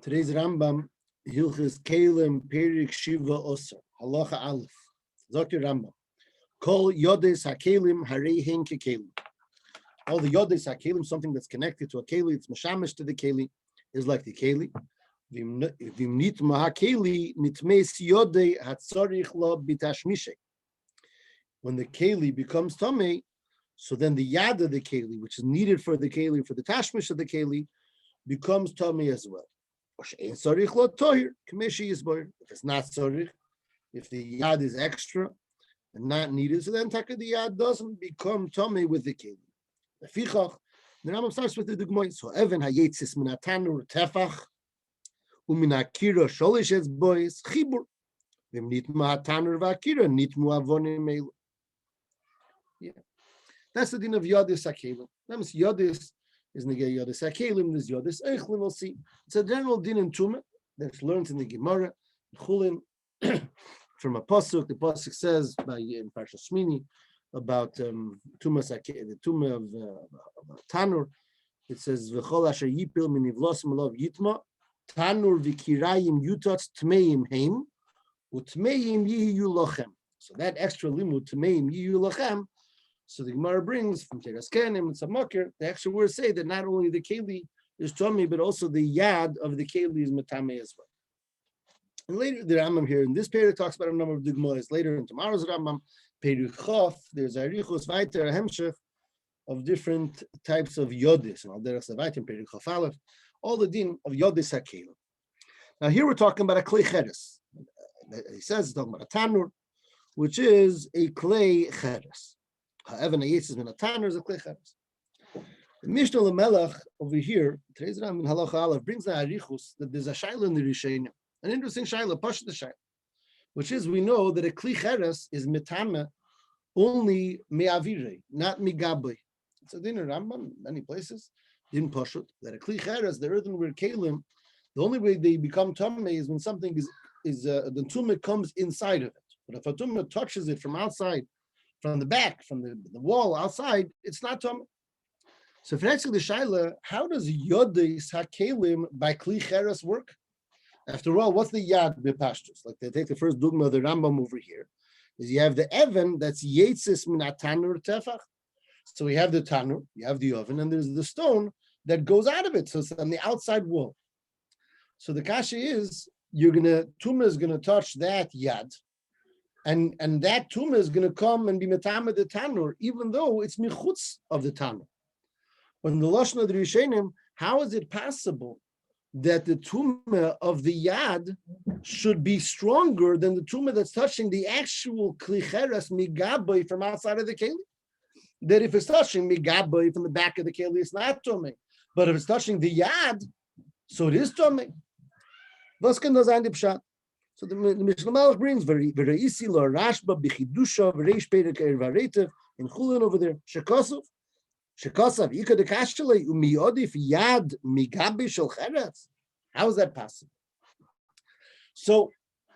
Today's Rambam, Hilchis Keilim, Perik Shiva Osir, Halacha Aleph. Dr. Rambam. Kol Yodes HaKeilim Hareihin Kekelim. All the Yodes HaKeilim, something that's connected to a Keli, it's Mashamish to the Keli, is like the Keli. Vim nitma HaKeli, nitmes Yodei Hatzorich Lo Bitashmishe. When the Keli becomes Tomei, so then the Yad of the Keli, which is needed for the Keli, for the Tashmish of the Keli, becomes Tomei as well. If it's not sorich, if the yad is extra and not needed, so then the yad doesn't become tummy with the keli. The Rambam starts with the dugmoy. So even hayetzis min hatanur tefach umin hakira sholish es boys chibur v'im nitma hatanur v'akira nitmu avonim meilu. Yeah, that's the din of yodis hakelim. That means yodis is negay yodis hakelim. There's yodis eichlim. We'll see. It's a general din in Tumah that's learned in the Gemara, Chulin, from a pasuk. The pasuk says by in Parshas Shmini about the Tumah of Tanur. It says v'chol asher yipil min ivlos malav yitma Tanur v'kirayim yutot tmeim heim utmeim yiyu lochem. So that extra limud tmeim yiyu lochem. So the Gemara brings from Teras Kenim and Samakir, the extra words say that not only the Keli is Tomei, but also the Yad of the Keli is Matame as well. And later, the Rambam here in this period talks about a number of Dugmois. Later in tomorrow's Rambam, Peruk Chof, there's a Arichos Vaiter, a Hemshech of different types of Yodis. And Alderach Savaitim, Peruk Chof Aleph, all the din of Yodis HaKelim. Now here we're talking about a Klei Cheres. He says, he's talking about a Tanur, which is a Klei Cheres. However, Nayetzis min Tanur is a Klei Cheres. The Mishnah Lamelach over here, today's Rambam in Halacha Aleph, brings the Arichus that there's a Shaila in the Rishonim, an interesting Shaila, Pashat Shaila, which is we know that a Kli Cheres is Mitame only Me'avirei, not Migabei. It's a din in Rambam, many places, in Pashat, that a Kli Cheres, the earthenware Keilim, the only way they become Tamei is when something is the Tumah comes inside of it. But if a Tumah touches it from outside, from the back, from the wall outside, it's not Tumah. So for asking the Shaila, how does Yodis HaKelim by Kli Cheres work? After all, what's the Yad B'Pashtus? Like they take the first dogma of the Rambam over here, is you have the Evan that's Yetzis Min HaTanur Tefach. So we have the Tanur, you have the oven, and there's the stone that goes out of it. So it's on the outside wall. So the Kasha is, Tumah is gonna touch that Yad, and that Tumah is gonna come and be Metama the Tanur, even though it's Michutz of the Tanur. But in the Lashon of the Rishonim, how is it possible that the tumah of the yad should be stronger than the tumah that's touching the actual Kli Cheres migaboy from outside of the keli? That if it's touching migaboy from the back of the keli, it's not tumah. But if it's touching the yad, so it is tumah. So the Mishnah Malach brings very easy lo Rashba b'chidusha v'reish perek ervaretiv in Chulin over there shekosov. Shekasav Yika de Kashle Umiyodif Yad Migabi Shel Cheretz. How is that possible? So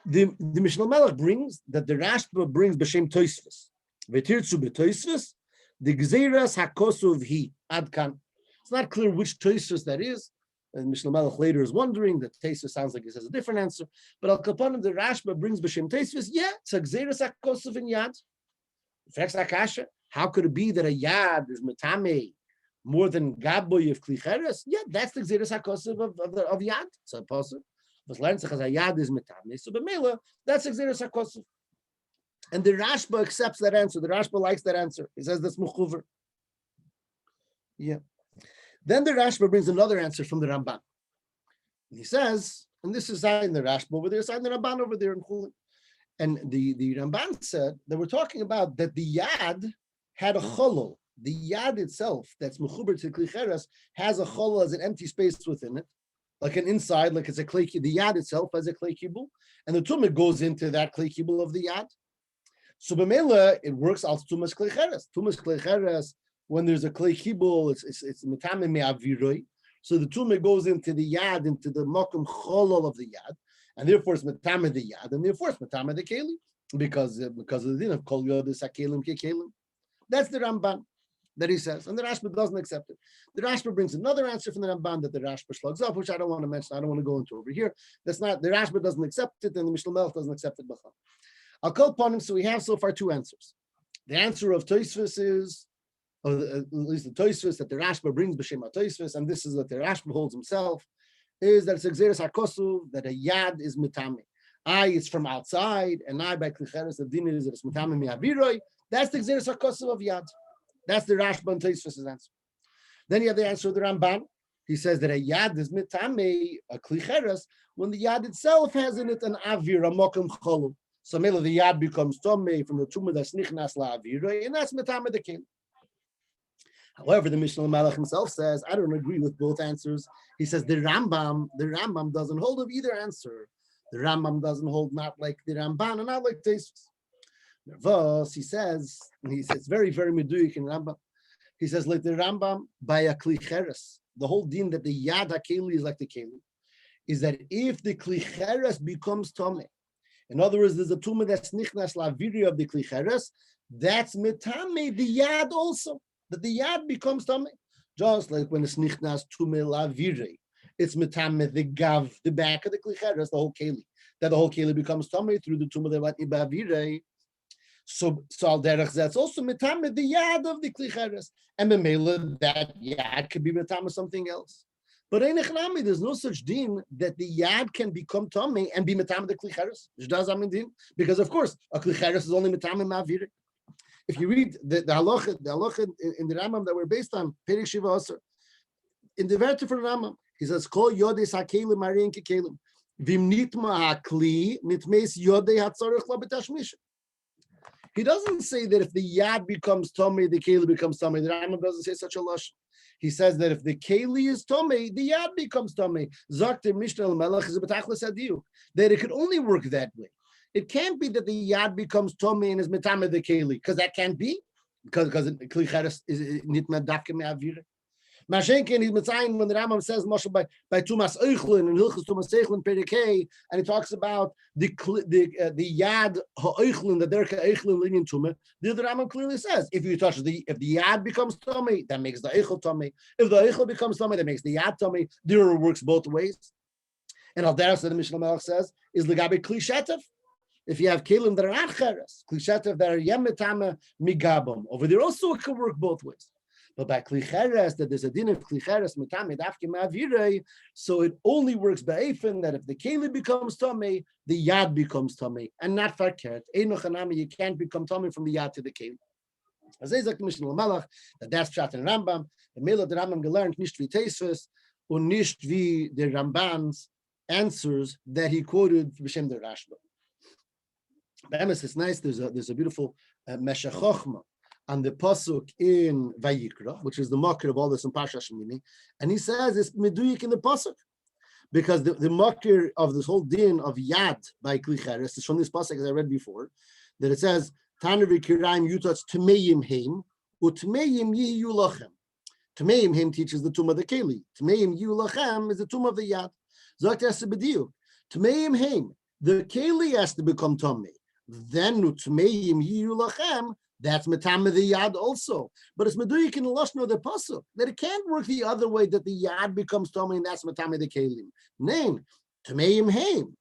the Mishnah Melech brings that the Rashba brings B'Shem Toisvis. V'tirtzu b'Toisvis the Gzeiras Hakosov Hi Adkan. It's not clear which Toisvis that is. And Mishnah Melech later is wondering that Toisvis sounds like he says a different answer. But Al Kapanim the Rashba brings B'Shem Toisvis. Yeah, it's a Gzeiras Hakosov in Yad. Facts Akasha. How could it be that a yad is metame more than gaboy of Kli Cheres? Yeah, that's the Gzeres HaKosev of yad. So possible. But learns that a yad is metame. So b'meila, that's the Gzeres HaKosev. And the Rashba accepts that answer. The Rashba likes that answer. He says that's mechuver. Yeah. Then the Rashba brings another answer from the Ramban. He says, and this is in the Rashba over there, in the Ramban over there in Chulin. And the Ramban said that we're talking about that the yad had a cholol. The yad itself, that's mechuber to Kli Cheres, has a cholol as an empty space within it, like an inside, like it's a klei. The yad itself has a klei kibul, and the tumah goes into that klei kibul of the yad. So b'meila, it works al tumas Kli Cheres. Tumas Kli Cheres, when there's a klei kibul, it's metame me'aviroi. So the tumah goes into the yad, into the makom cholol of the yad, and therefore it's metame the yad, and therefore it's metame the keli, because of the din of kol yodis hakelim kekelim. That's the Ramban. that he says, and the Rashba doesn't accept it. The Rashba brings another answer from the Ramban that the Rashba slugs up, which I don't want to mention. I don't want to go into over here. That's not the Rashba doesn't accept it, and the Mishnah Melech doesn't accept it. I'll call upon him. So we have so far two answers. The answer of Tosfos is, or at least the Tosfos that the Rashba brings b'shem Tosfos, and this is what the Rashba holds himself, is that it's exeris hakosu, that a yad is mitame. It's from outside, and by klicheres the din is that it's mitame mi'aviroi. That's the exeris hakosu of yad. That's the Rashba and Tosfos' answer. Then you have the answer of the Ramban. He says that a yad is mitame, a klicheres, when the yad itself has in it an avir, a mokum cholu. So maybe the yad becomes tomei from the tumah that's nichnas la'avira, and that's mitame the king. However, the Mishnah Malach himself says, I don't agree with both answers. He says the Rambam doesn't hold of either answer. The Rambam doesn't hold not like the Ramban and not like Tosfos. Nervos, he says very, very meduyik in Rambam. He says, like the Rambam, by a klicheres, the whole din that the yad hakeli is like the keli, is that if the klicheres becomes tomei, in other words, there's a tumah that's nichnas la'aviri of the klicheres, that's mitame the yad also, that the yad becomes tamei. Just like when it's nichnas tumah la'aviri, it's mitame the gav, the back of the klicheres, the whole keli, that the whole keli becomes tamei through the tumah la'aviri. So al derech that's also mitame the yad of the klicheres, and memela that yad could be mitame something else. But there's no such din that the yad can become tummy and be mitame the klicheres. Because of course a klicheres is only mitame ma'aviri. If you read the halacha in the Rambam that we're based on, Perek Shiva Aser, in the Verte for the Rambam, he says, "Kol yodes hakelim marin kekelim, vim nitma hakli nitmes yodei hatzarich la b'tashmish." He doesn't say that if the yad becomes tummy, the keli becomes tummy. The Rambam doesn't say such a lush. He says that if the keli is tummy, the yad becomes tummy. Zakter Mishnah Melech is a betachlis adiu. That it could only work that way. It can't be that the yad becomes tummy and is mitame the keli, because that can't be, because klicheres is nitma dafke me'avire. Mashenkin is mitzayin when the Rambam says Moshe by Tumas Eichlin and Hilchus Tumas Eichlin Perikei, and he talks about the yad ha'eichlin, the derka eichlin linyan tumah. The Rambam clearly says if you touch if the yad becomes tummy, that makes the eichel tummy. If the eichel becomes tummy, that makes the yad tummy. There works both ways. And al derech that the Mishnah Melech says is legabe klishetev. If you have kelim that are not cheres, klishetev that are yemetama migabam, over there also it can work both ways. But by klicheres, that there's a din of klicheres mitame dafke ma'avirei, so it only works by eifin that if the keli becomes tamei, the yad becomes tamei, and not farkert. Einochanami, you can't become tamei from the yad to the keli. As they say, Mishnah Malach, that's pshat in Rambam. The Mela the Rambam gelernt nicht wie Tosfos und nicht wie the Ramban's answers that he quoted b'shem the Rashba. Be'emes, it's nice. There's a beautiful Meshech Chochma on the pasuk in Vayikra, which is the makir of all this in Parsha Shemini, and he says it's meduyik in the pasuk, because the makir of this whole din of yad by klicheres is from this pasuk, as I read before, that it says Tanu v'kirayim yutatz tmeim heim utmeim yiyu lachem. Tmeim heim teaches the tumah of the keli. Tmeim yiyu lachem is the tumah of the yad. Zok tesibediu. Tmeim heim, the keli has to become tumah. Then utmeim yiyu lachem. That's metame the yad also, but it's meduyik in the lashon of the pasuk that it can't work the other way, that the yad becomes tummy and that's metame the kelim. Name tameim heim,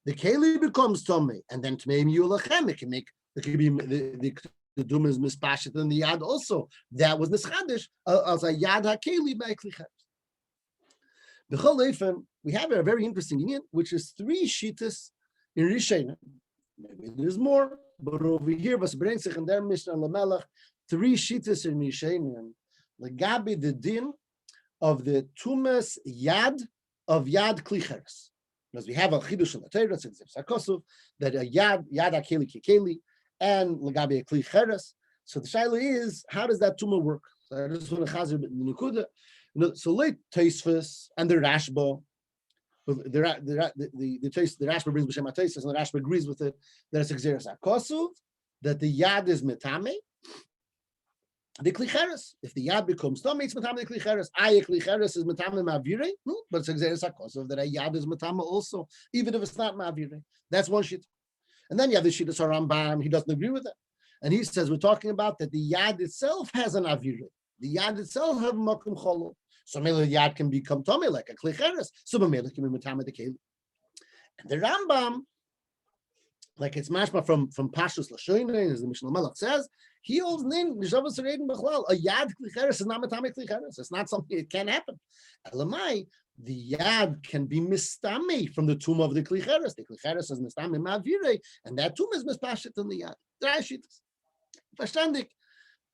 the keli becomes tummy, and then tameim yulachem. It can be the dum is mispashet and the yad also. That was nischadish as a yad hakeli by klicheres. B'chol leifen, we have a very interesting union, which is 3 shittas in Rishayna. Maybe there's more. But over here, was brings sich in der Mishnah Lamelech 3 shittas in Mishnah, legabi the din of the tumas yad of yad klicheres. Because we have a chidush in the Torah, it's Sakosov, that a yad akeli kikeli, and legabi a klicheres. So the shaila is, how does that tumah work? So I just want to chazer the nekuda. So late Tosfos and the Rashba. The Rashba brings b'shem Tosfos, and the Rashba agrees with it that it's exeris hakosuv, that the yad is metame the klicheres. If the yad becomes tummy, it's metame the klicheres. A klicheres is metame ma'avire, but it's exeris hakosuv that a yad is metame also, even if it's not ma'avire. That's one shit. And then you have the shittas Rambam. He doesn't agree with that, and he says we're talking about that the yad itself has an avire. The yad itself have makom cholo. So maybe the yad can become tummy like a klicheres. So maybe can be matame the keli. And the Rambam, like it's mashma from Pashtus Lashoyne, as the Mishnah Malach says, he holds nin nishavas reidin b'chlal. A yad klicheres is not matame klicheres. It's not something. It can't happen. Elamai, the yad can be mistame from the tomb of the klicheres. The klicheres is mistame ma'avire, and that tomb is mispashit in the yad. Drei Shittas. Verstandig.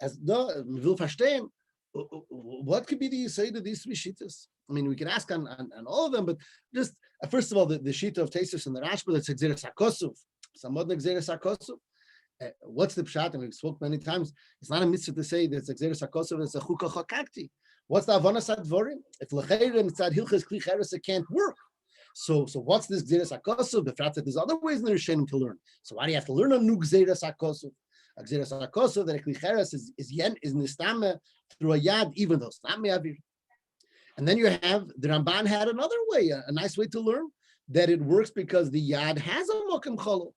As the will verstehen. What could be the Yisayid of these three Shittas? I mean, we can ask on all of them, but just first of all, the Shitta of Tesis and the Rashba, that's Exeris HaKosov. Somewhat Exeris HaKosov. What's the Pshat? And we've spoken many times. It's not a mitzvah to say that it's Exeris HaKosov, it's a Chukah Chakakti. What's the Avanas HaDvorim? If L'cheirim, it's at Hilchas Kli Cheres, it can't work. So what's this Exeris HaKosov? The fact that there's other ways in the Rishonim to learn. So why do you have to learn a new Exeris HaKosov? Exeris HaKosov, that a Kli Cheres is nistame through a yad, even though it's not me'avir. And then you have, the Ramban had another way, a nice way to learn, that it works because the yad has a mokim cholo.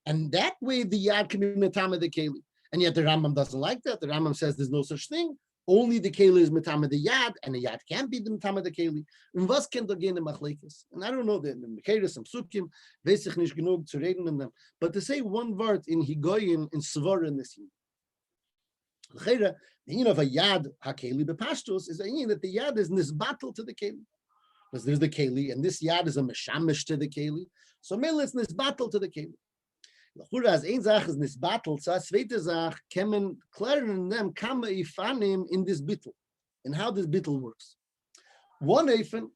And that way the yad can be metame the keli. And yet the Rambam doesn't like that. The Rambam says there's no such thing. Only the keli is metame the yad, and the yad can't be the metame the keli. And was can the gene machlekes? And I don't know, the Mekeres and Psukim, weiß ich nicht genug zu reden in them. But to say one word in Higoyim, in Svara, in this the yin of a yad hakeli bepashtos is a yin that the yad is nisbatel to the keli. Because there's the keli, and this yad is a meshamish to the keli. So mele it's nisbatel to the keli. As ein Zach is nisbatel, so a zweite Zach kemen klaren them kama ifanim in this bittel, and how this bittel works. One eifin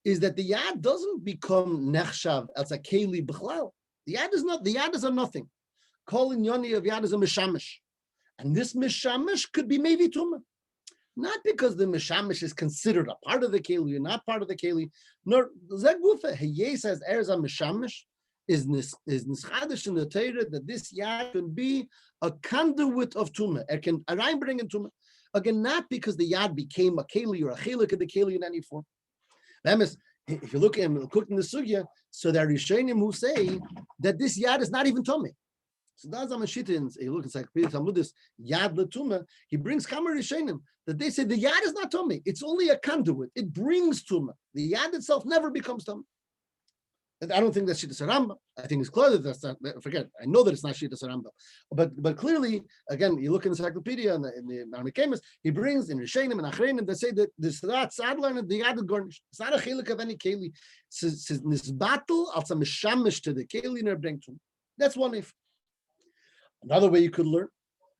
is that the yad doesn't become nechshav as a keli b'chlal. The yad is a nothing. Calling yoni of yad is a meshamish. And this mishamish could be maybe tumah. Not because the mishamish is considered a part of the keli or not part of the keli. Nor zegufa heye says erza mishamish is nischadish in the Torah that this yad can be a conduit of tumah. It can bring in tumah. Again, not because the yad became a keli or a chelik of the keli in any form. That means, if you look at him cooking the sugya, so there are Rishonim who say that this yad is not even tumah. So that's a mashita. You look inside Talmudis yad latuma. He brings kamar rishonim that they say the yad is not tummy. It's only a conduit. It brings tuma. The yad itself never becomes tummy. I don't think that's Shittas Rambam. I think it's clear that that's not. Forget. I know that it's not Shittas Rambam. But clearly, again, you look in the encyclopedia and in the Marmikemis, he brings in Rishonim and Achreinim that say that the Sadat Sadler and the Yad garnish. It's not a chelik of any keli. It's this battle als a mishamish to the keli and bring tumah. That's one if. Another way you could learn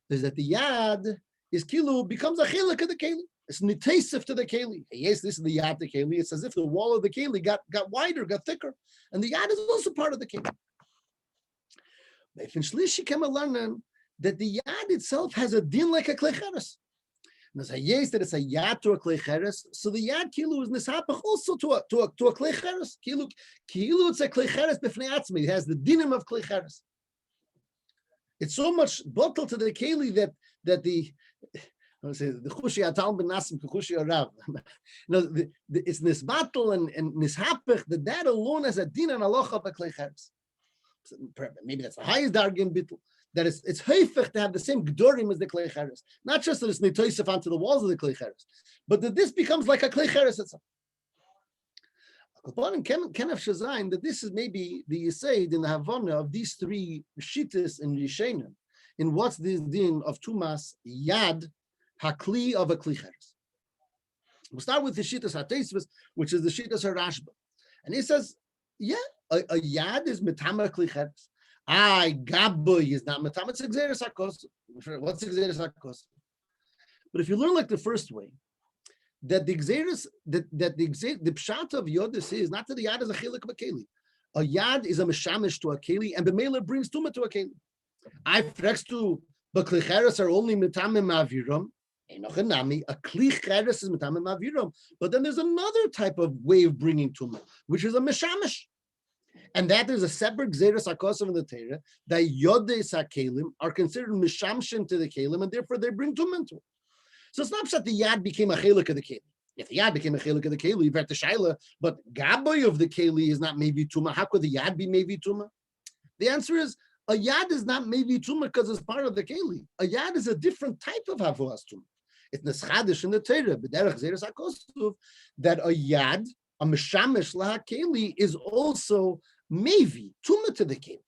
is that the yad is kilu becomes a chelik of the keli. It's nitesif to the keli. Yes, this is the yad to keli. It's as if the wall of the keli got wider, got thicker, and the yad is also part of the keli. If in shlishi came learn that the yad itself has a din like a klecheres. And as yes, that it's a yad to a klecheres, so the yad kilu is nisapach also to a klecheres. Kilu it's a klecheres b'fnei atzmi. It has the dinim of klecheres. It's so much bottle to the keli that the I want to say the chushi atal ben nasim chushi arav. It's this battle and nishapech that alone has a din and alocha of a klecheres. Maybe that's the highest dargin bittul. That it's heifech to have the same gdorim as the klecheres. Not just that it's nitoisef onto the walls of the klecheres, but that this becomes like a klecheres itself. That this is maybe the Yisayid in the Havana of these three Shittas and Rishonim, in what's this din of Tumas Yad Hakli of a Klicheres. We'll start with the Shittas HaTeisvus, which is the Shittas HaRashba. And he says, yeah, a Yad is Metama Klicheres. Gaboy is not Metama, it's Exeris HaKos. What's Exeris HaKos? But if you learn like the first way, that the exeris, the pshat of yodis is not that the yad is a chilik of a keli. A yad is a meshamish to a keli, and b'meila brings tumah to a keli. I frex to b'klicheres are only mitamim aviram. Enochanami a klicheres is mitamim aviram. But then there's another type of way of bringing tumah, which is a meshamish, and that is a separate xeris hakosav in the Torah. That yodes hakelim are considered mishamshin to the kelim, and therefore they bring tumah to it. So it's not that the yad became a chelik of the keli. If the yad became a chelik of the keli, you've got the shaila, but gaboy of the keli is not maybe tuma. How could the yad be maybe tuma? The answer is a yad is not maybe tuma because it's part of the keli. A yad is a different type of havoas tuma. It's neschadish in the Torah, b'derech zeres hakosuf, that a yad, a meshamish lahakeli, is also mevi tuma to the keli.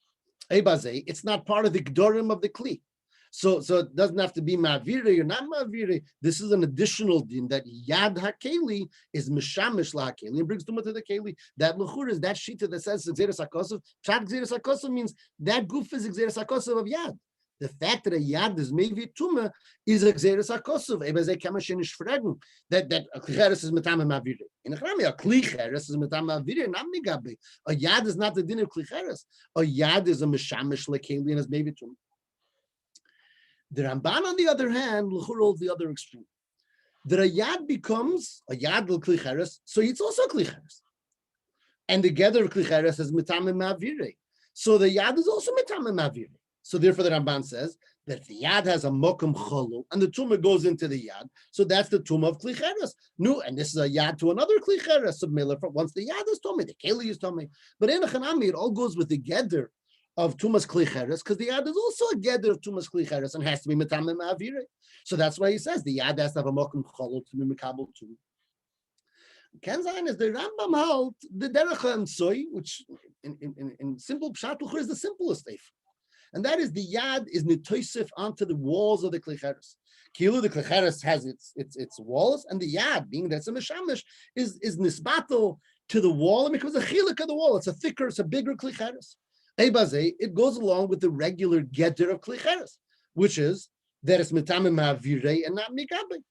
It's not part of the gdorim of the kli. So it doesn't have to be ma'avire or not ma'avire. This is an additional din that yad hakeli is mishamish lahakeli and brings tuma to the keli. That luchur is that shita that says xeris hakosov. Pshat xeris hakosov means that goof is xeris hakosov of yad. The fact that a yad is maybe tuma is a xeris hakosov. Ebazei kamashin is fregen that a klicheres is metam ma'avire. In a klicheres is metam ma'avire, not migabe. A yad is not the din of klicheres. A yad is a mishamish lahakeli and is maybe tuma. The Ramban, on the other hand, holds the other extreme. That a yad becomes a yad l'klicheres, so it's also klicheres. And the gather of klicheres is mitamim ma'avire. So the yad is also mitamim ma'avire. So therefore the Ramban says that if the yad has a mokum cholu and the tumah goes into the yad, so that's the tumah of klicheres. No, and this is a yad to another klicheres of miller. Once the yad is tumah, the keli is tumah. But in a chanami, it all goes with the gather of Tumas Klicheres, because the Yad is also a gather of Tumas Klicheres and has to be Metamim Ma'avire. So that's why he says the Yad has to have a Mokum Cholol to be Mekabel too. Kenzain is the Rambam held the Derech and Soy, which in simple Pshat Luchur is the simplest if. And that is the Yad is nitoisif onto the walls of the Klicheres. Kilu, the Klicheres has its walls, and the Yad, being that's a Meshamish, is nisbato to the wall, and becomes a chilik of the wall. It's a bigger Klicheres. It goes along with the regular getter of klicheres, which is that it's mitamim ma'avire and not migabe.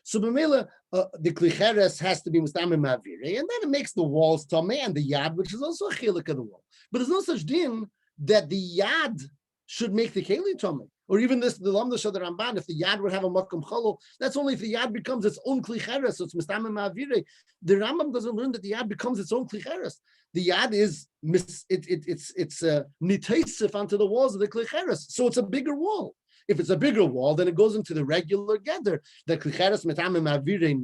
So b'meila, the klicheres has to be mitamim ma'avire, and then it makes the walls tameh and the yad, which is also a chilik of the wall. But there's no such din that the yad should make the keli tameh, or even the lamdash of the Ramban. If the yad would have a makom cholol, that's only if the yad becomes its own klicheres, so it's mitamim ma'avire. The Rambam doesn't learn that the yad becomes its own klicheres. The yad is it's nitaisif onto the walls of the klicheres, so it's a bigger wall. If it's a bigger wall, then it goes into the regular gather. The klicheres metamim avire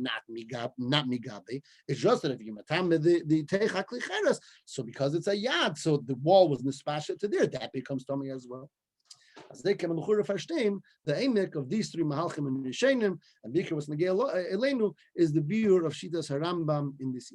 not migabe. It's just that if you metamim the teicha klicheres, so because it's a yad, so the wall was nispasha to there, that becomes tummy as well. As they can verstehen, the emek of these three mahalchim and rishenim and bikar was negei elenu is the biur of Shitas Harambam in this.